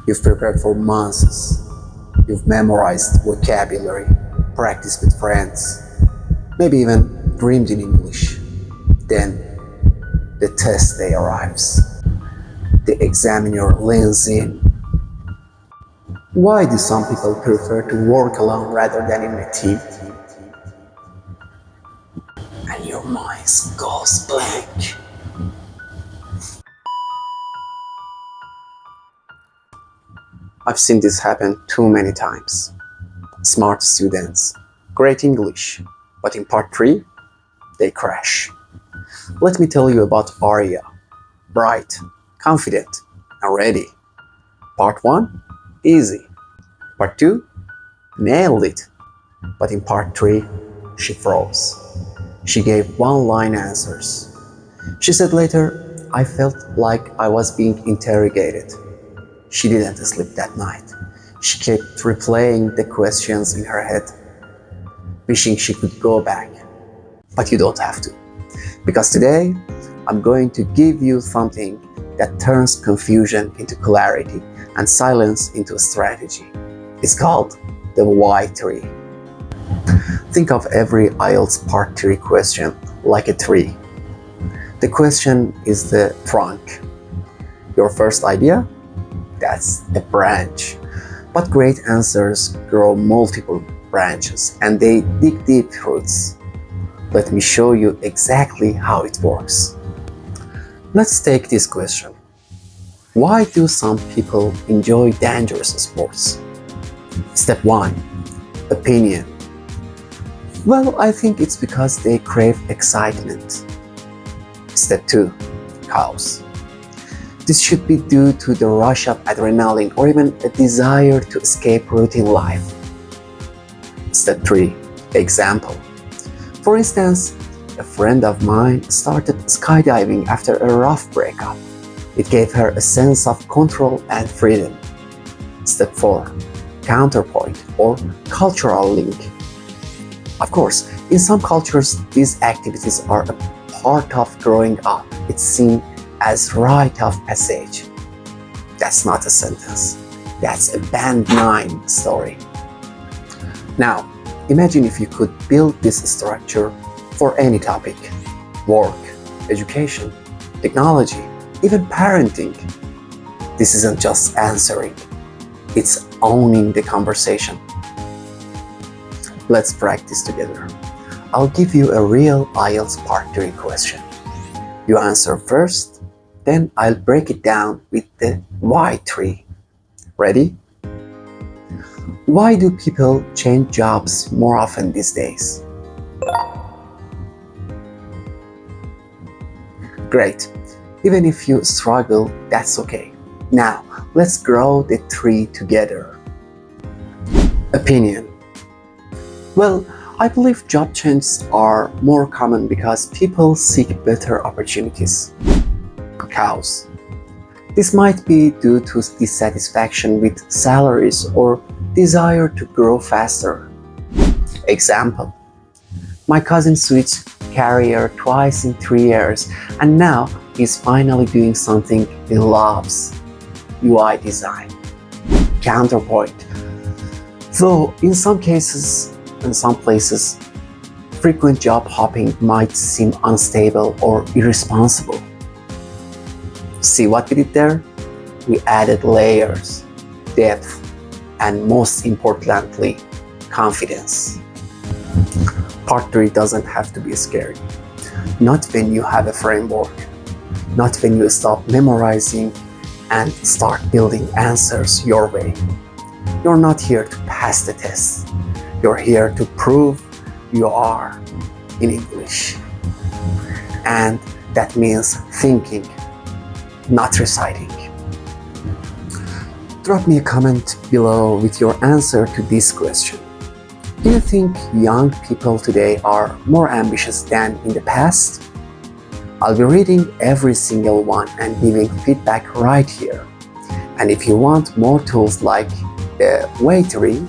You've prepared for months. You've memorized vocabulary, practiced with friends, maybe even dreamed in English. Then the test day arrives. The examiner leans in. Why do some people prefer to work alone rather than in a team? And your mind goes blank. I've seen this happen too many times. Smart students, great English, but in part 3, they crash. Let me tell you about Arya, bright, confident, and ready. Part 1, easy. Part 2, nailed it. But in part 3, she froze. She gave one-line answers. She said later, I felt like I was being interrogated. She didn't sleep that night. She kept replaying the questions in her head, wishing she could go back. But you don't have to. Because today, I'm going to give you something that turns confusion into clarity and silence into a strategy. It's called the why tree. Think of every IELTS Part 3 question like a tree. The question is the trunk. Your first idea? That's a branch. But great answers grow multiple branches and they dig deep roots. Let me show you exactly how it works. Let's take this question. Why do some people enjoy dangerous sports? Step 1. Opinion. Well, I think it's because they crave excitement. Step 2. Cause. This should be due to the rush of adrenaline or even a desire to escape routine life. Step 3. Example. For instance, a friend of mine started skydiving after a rough breakup. It gave her a sense of control and freedom. Step 4. Counterpoint or cultural link. Of course, in some cultures, these activities are a part of growing up. It's seen as rite of passage. That's not a sentence. That's a Band 9 story. Now, imagine if you could build this structure for any topic. Work, education, technology, even parenting. This isn't just answering. It's owning the conversation. Let's practice together. I'll give you a real IELTS Part 3 question. You answer first, then I'll break it down with the why tree. Ready? Why do people change jobs more often these days? Great. Even if you struggle, that's okay. Now, let's grow the tree together. Opinion. Well, I believe job changes are more common because people seek better opportunities. Cause. This might be due to dissatisfaction with salaries or desire to grow faster. Example. My cousin switched career twice in 3 years and now he's finally doing something he loves. UI design. Counterpoint. Though in some cases, in some places, frequent job hopping might seem unstable or irresponsible. See what we did there? We added layers, depth, and most importantly, confidence. Part 3 doesn't have to be scary. Not when you have a framework. Not when you stop memorizing and start building answers your way. You're not here to pass the test. You're here to prove you are in English. And that means thinking, not reciting. Drop me a comment below with your answer to this question. Do you think young people today are more ambitious than in the past? I'll be reading every single one and giving feedback right here. And if you want more tools like the waitering,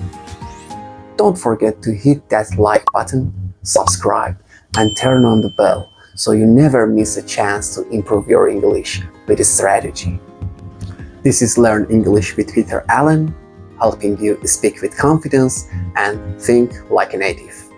don't forget to hit that like button, subscribe, and turn on the bell so you never miss a chance to improve your English with a strategy. This is Learn English with Peter Allen, helping you speak with confidence and think like a native.